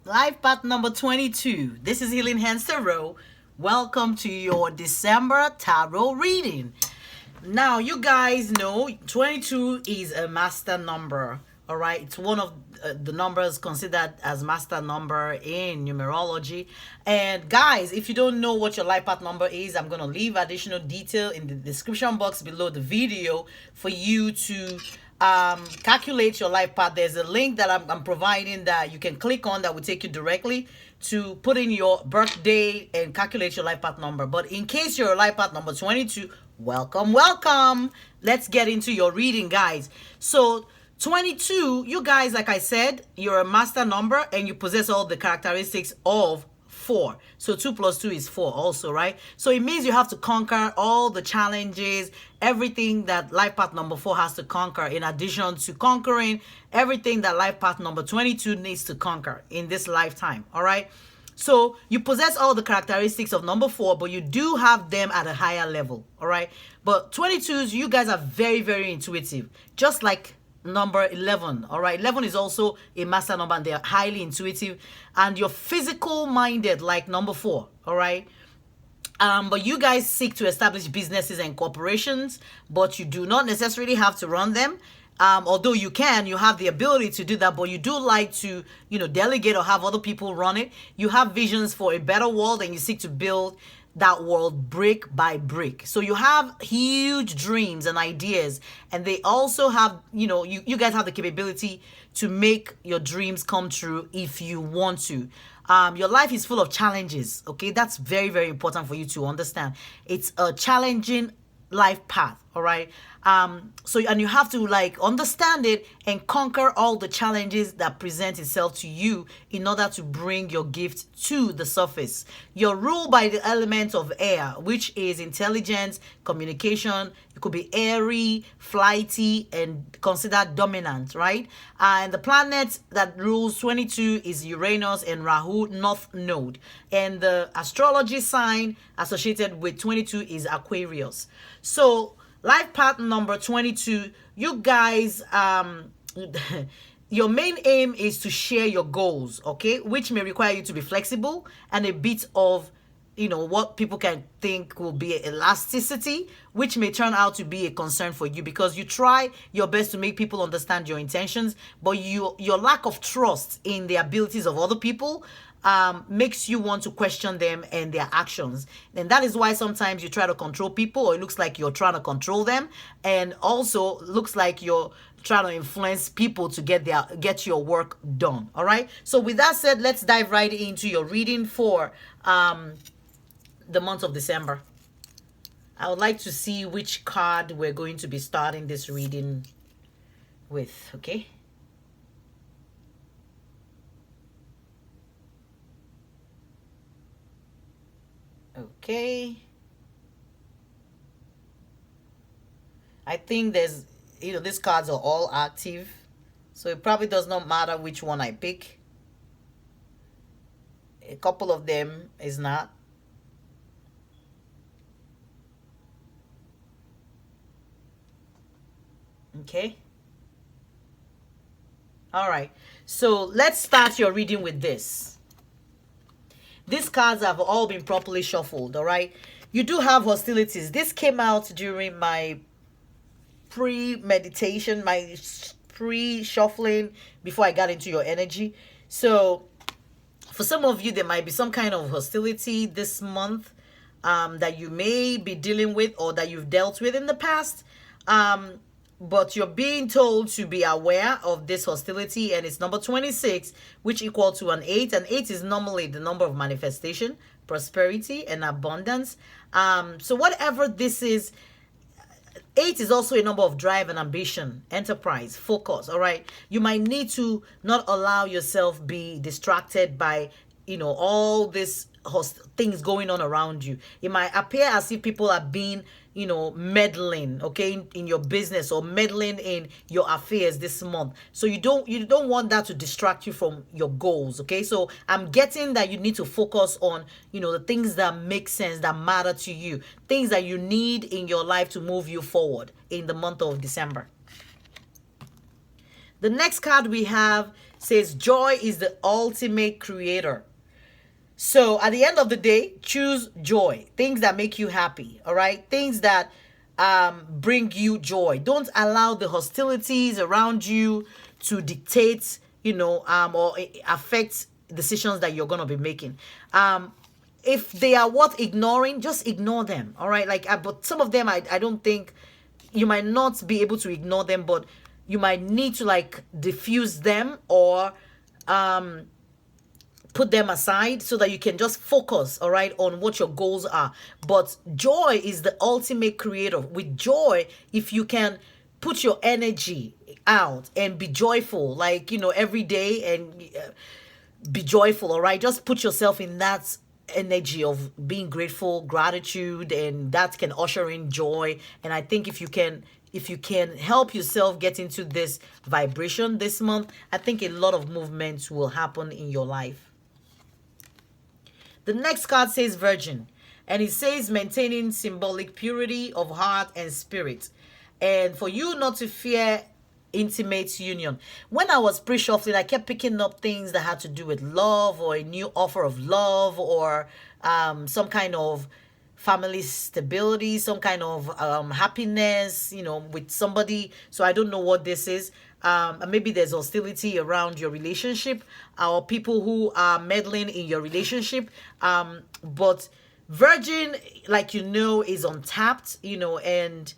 Life path number 22. This is Healing Hands Tarot. Welcome to your December tarot reading. Now, you guys know 22 is a master number. All right, it's one of the numbers considered as master number in numerology. And guys, if you don't know what your life path number is, I'm going to leave additional detail in the description box below the video for you to calculate your life path. There's a link that I'm providing that you can click on that will take you directly to put in your birthday and calculate your life path number. But in case you're life path number 22, welcome. Let's get into your reading, guys. So 22, you guys, like I said, you're a master number and you possess all the characteristics of 4. So 2 plus 2 is 4 also, right? So it means you have to conquer all the challenges, everything that life path number 4 has to conquer, in addition to conquering everything that life path number 22 needs to conquer in this lifetime, all right? So you possess all the characteristics of number 4, but you do have them at a higher level, all right? But 22s, you guys are very, very intuitive, just like number 11. All right, 11 is also a master number and they're highly intuitive, and you're physical minded like number 4. All right, but you guys seek to establish businesses and corporations, but you do not necessarily have to run them. Although you have the ability to do that, but you do like to, delegate or have other people run it. You have visions for a better world and you seek to build that world brick by brick. So you have huge dreams and ideas, and they also have, you guys have the capability to make your dreams come true if you want to. Your life is full of challenges, okay? That's very, very important for you to understand. It's a challenging life path, all right? And you have to understand it and conquer all the challenges that present itself to you in order to bring your gift to the surface. You're ruled by the element of air, which is intelligence, communication. You could be airy, flighty, and considered dominant, right? And the planet that rules 22 is Uranus and Rahu North Node. And the astrology sign associated with 22 is Aquarius. So life path number 22, you guys, your main aim is to share your goals, okay? Which may require you to be flexible and a bit of, what people can think will be elasticity, which may turn out to be a concern for you because you try your best to make people understand your intentions, but your lack of trust in the abilities of other people makes you want to question them and their actions. And that is why sometimes you try to control people, or it looks like you're trying to control them, and also looks like you're trying to influence people to get your work done. All right, so with that said, let's dive right into your reading for the month of December. I would like to see which card we're going to be starting this reading with, okay? Okay. I think these cards are all active, so it probably does not matter which one I pick. A couple of them is not. Okay. All right. So let's start your reading with this. These cards have all been properly shuffled, all right? You do have hostilities. This came out during my pre-meditation, my pre-shuffling before I got into your energy. So for some of you, there might be some kind of hostility this month that you may be dealing with or that you've dealt with in the past. But you're being told to be aware of this hostility, and it's number 26, which equal to an 8. And 8 is normally the number of manifestation, prosperity, and abundance. So whatever this is, 8 is also a number of drive and ambition, enterprise, focus, all right? You might need to not allow yourself be distracted by, all this things going on around you. It might appear as if people are being, meddling, okay, in your business or meddling in your affairs this month. So you don't want that to distract you from your goals, okay? So I'm getting that you need to focus on, the things that make sense, that matter to you, things that you need in your life to move you forward in the month of December. The next card we have says joy is the ultimate creator. So at the end of the day, choose joy, things that make you happy, all right? Things that bring you joy. Don't allow the hostilities around you to dictate, or affect decisions that you're going to be making. If they are worth ignoring, just ignore them, all right? Like, but some of them, I don't think you might not be able to ignore them, but you might need to like diffuse them or put them aside so that you can just focus, all right, on what your goals are. But joy is the ultimate creator. With joy, if you can put your energy out and be joyful, like, every day, and be joyful, all right? Just put yourself in that energy of being grateful, gratitude, and that can usher in joy. And I think if you can help yourself get into this vibration this month, I think a lot of movements will happen in your life. The next card says Virgin, and it says maintaining symbolic purity of heart and spirit, and for you not to fear intimate union. When I was pre-shuffling, I kept picking up things that had to do with love, or a new offer of love, or some kind of family stability, some kind of happiness, with somebody. So I don't know what this is. Maybe there's hostility around your relationship, or people who are meddling in your relationship. But Virgin, like, is untapped, and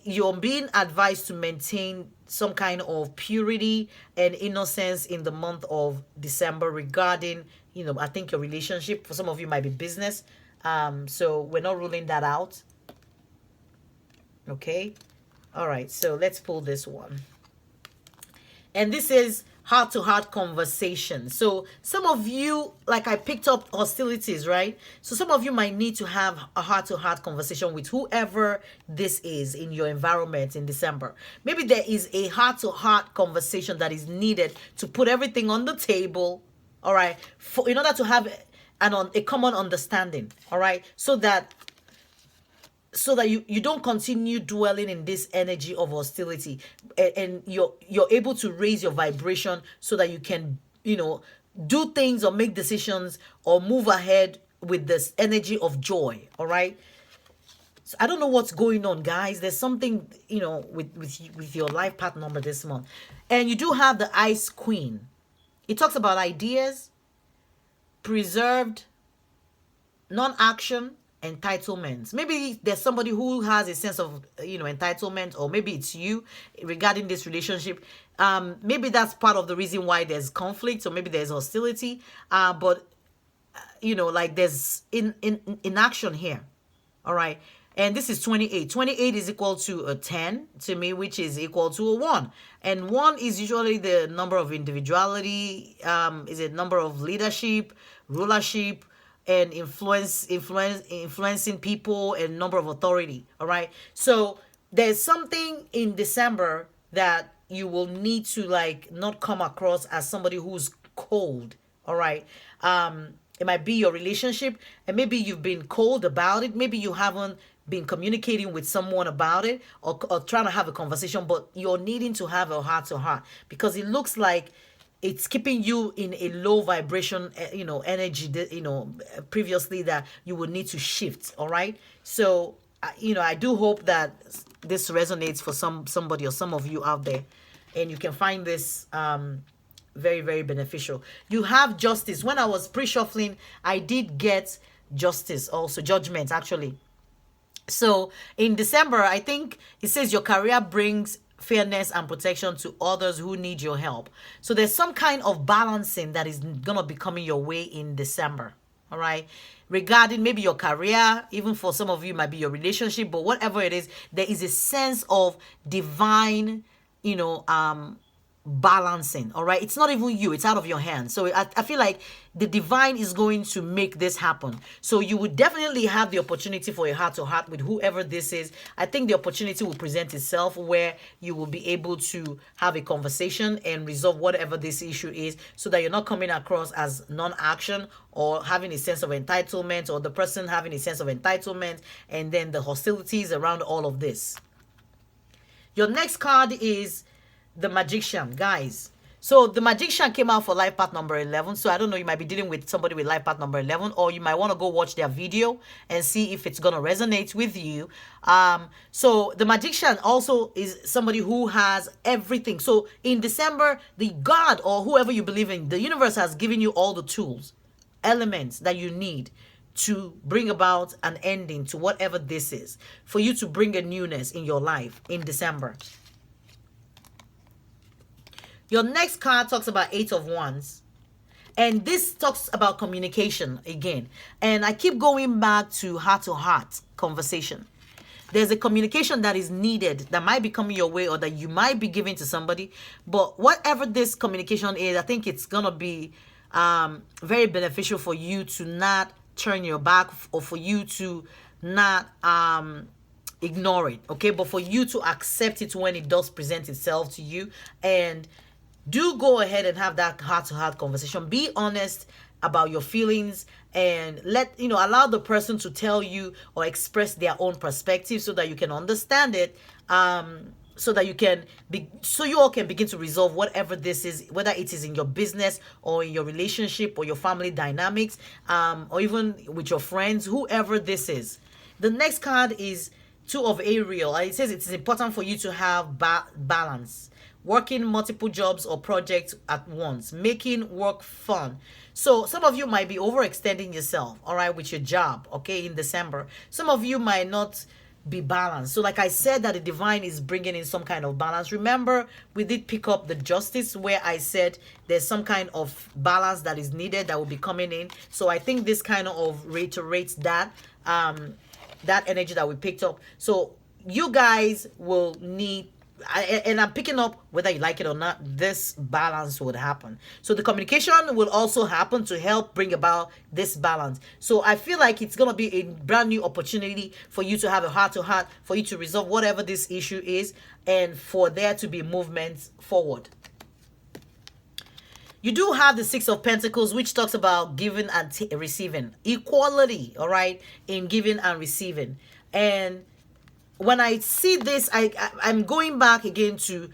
you're being advised to maintain some kind of purity and innocence in the month of December regarding, I think your relationship. For some of you might be business. So we're not ruling that out. Okay. All right. So let's pull this one. And this is heart-to-heart conversation. So some of you, like, I picked up hostilities, right? So some of you might need to have a heart-to-heart conversation with whoever this is in your environment in December. Maybe there is a heart-to-heart conversation that is needed to put everything on the table, all right, in order to have a common understanding, all right, so that you don't continue dwelling in this energy of hostility, and you're able to raise your vibration so that you can do things or make decisions or move ahead with this energy of joy, all right? So I don't know what's going on, guys. There's something with your life path number this month. And you do have the Ice Queen. It talks about ideas, preserved, non-action, entitlements. Maybe there's somebody who has a sense of entitlement, or maybe it's you regarding this relationship. Maybe that's part of the reason why there's conflict, or maybe there's hostility, but like there's inaction here, all right? And this is 28. 28 is equal to a 10 to me, which is equal to a 1. And 1 is usually the number of individuality, is a number of leadership, rulership, and influencing people, and number of authority, all right? So there's something in December that you will need to, like, not come across as somebody who's cold, all right? It might be your relationship, and maybe you've been cold about it. Maybe you haven't been communicating with someone about it, or trying to have a conversation, but you're needing to have a heart-to-heart, because it looks like it's keeping you in a low vibration, energy, previously, that you would need to shift, all right? So, I do hope that this resonates for somebody or some of you out there, and you can find this very, very beneficial. You have justice. When I was pre-shuffling, I did get justice also, judgment, actually. So in December, I think it says your career brings fairness and protection to others who need your help. So there's some kind of balancing that is going to be coming your way in December. All right. Regarding maybe your career, even for some of you, it might be your relationship, but whatever it is, there is a sense of divine, balancing, all right? It's not even you, it's out of your hands. So I feel like the divine is going to make this happen. So you would definitely have the opportunity for a heart-to-heart with whoever this is. I think the opportunity will present itself where you will be able to have a conversation and resolve whatever this issue is, so that you're not coming across as non-action, or having a sense of entitlement, or the person having a sense of entitlement, and then the hostilities around all of this. Your next card is the Magician, guys. So the magician came out for life path number 11. So I don't know, you might be dealing with somebody with life path number 11, or you might want to go watch their video and see if it's going to resonate with you. So the magician also is somebody who has everything. So in December, the God or whoever you believe in, the universe has given you all the tools, elements that you need to bring about an ending to whatever this is, for you to bring a newness in your life in December. Your next card talks about Eight of Wands. And this talks about communication again. And I keep going back to heart conversation. There's a communication that is needed that might be coming your way, or that you might be giving to somebody. But whatever this communication is, I think it's going to be very beneficial for you to not turn your back, or for you to not ignore it, okay? But for you to accept it when it does present itself to you, and do go ahead and have that heart-to-heart conversation. Be honest about your feelings, and allow the person to tell you or express their own perspective, so that you can understand it, so that you all can begin to resolve whatever this is, whether it is in your business or in your relationship or your family dynamics, or even with your friends, whoever this is. The next card is Two of Ariel. It says it is important for you to have balance, working multiple jobs or projects at once, making work fun. So some of you might be overextending yourself, all right, with your job, okay, in December. Some of you might not be balanced. So like I said, that the divine is bringing in some kind of balance. Remember, we did pick up the justice, where I said there's some kind of balance that is needed that will be coming in. So I think this kind of reiterates that energy that we picked up. So you guys will need, and I'm picking up, whether you like it or not, this balance would happen. So the communication will also happen to help bring about this balance. So I feel like it's going to be a brand new opportunity for you to have a heart-to-heart, for you to resolve whatever this issue is, and for there to be movement forward. You do have the Six of Pentacles, which talks about giving and receiving. Equality, all right, in giving and receiving. And when I see this, I'm going back again to,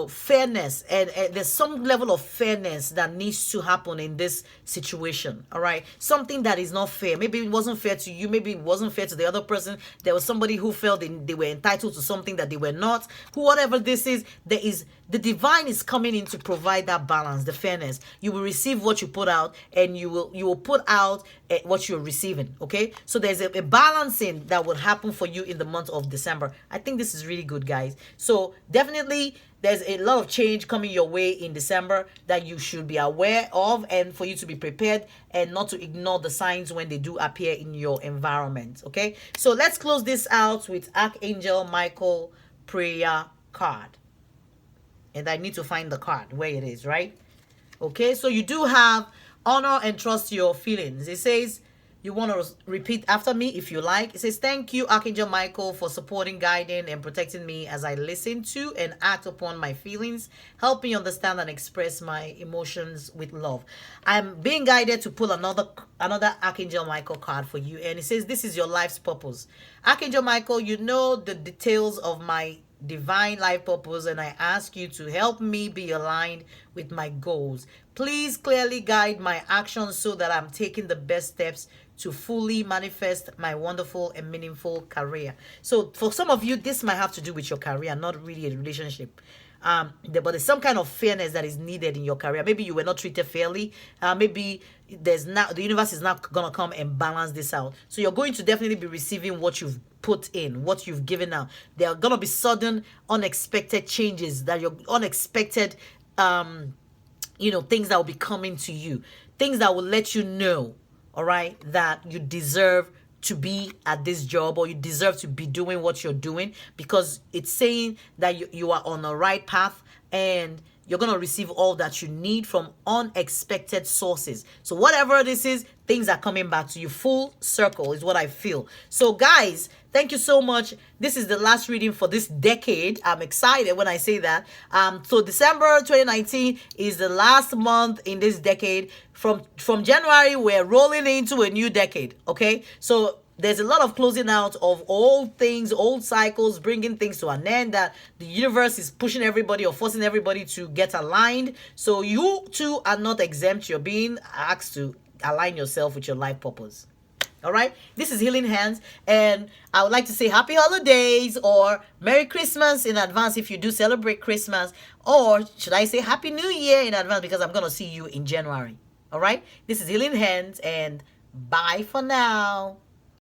fairness. And there's some level of fairness that needs to happen in this situation, all right? Something that is not fair. Maybe it wasn't fair to you. Maybe it wasn't fair to the other person. There was somebody who felt they were entitled to something that they were not. Whatever this is, the divine is coming in to provide that balance, the fairness. You will receive what you put out, and you will put out what you're receiving, okay? So there's a balancing that will happen for you in the month of December. I think this is really good, guys. So definitely there's a lot of change coming your way in December that you should be aware of, and for you to be prepared and not to ignore the signs when they do appear in your environment, okay? So let's close this out with Archangel Michael prayer card. And I need to find the card where it is, right? Okay, so you do have honor and trust your feelings. It says, you want to repeat after me if you like. It says, thank you, Archangel Michael, for supporting, guiding, and protecting me as I listen to and act upon my feelings. Help me understand and express my emotions with love. I'm being guided to pull another Archangel Michael card for you. And it says, this is your life's purpose. Archangel Michael, you know the details of my divine life purpose, and I ask you to help me be aligned with my goals. Please clearly guide my actions so that I'm taking the best steps to fully manifest my wonderful and meaningful career. So for some of you, this might have to do with your career, not really a relationship. But there's some kind of fairness that is needed in your career. Maybe you were not treated fairly. Maybe the universe is not gonna come and balance this out. So you're going to definitely be receiving what you've put in, what you've given out. There are gonna be sudden, unexpected changes, that you're unexpected, things that will be coming to you, things that will let you know, all right, that you deserve to be at this job, or you deserve to be doing what you're doing, because it's saying that you are on the right path, and you're going to receive all that you need from unexpected sources. So whatever this is, things are coming back to you. Full circle is what I feel. So guys, thank you so much. This is the last reading for this decade. I'm excited when I say that. So December 2019 is the last month in this decade. From January, we're rolling into a new decade, okay? So there's a lot of closing out of old things, old cycles, bringing things to an end, that the universe is pushing everybody or forcing everybody to get aligned. So you too are not exempt. You're being asked to align yourself with your life purpose. All right, this is Healing Hands, and I would like to say happy holidays or Merry Christmas in advance if you do celebrate Christmas, or should I say Happy New Year in advance because I'm going to see you in January. All right, this is Healing Hands, and bye for now.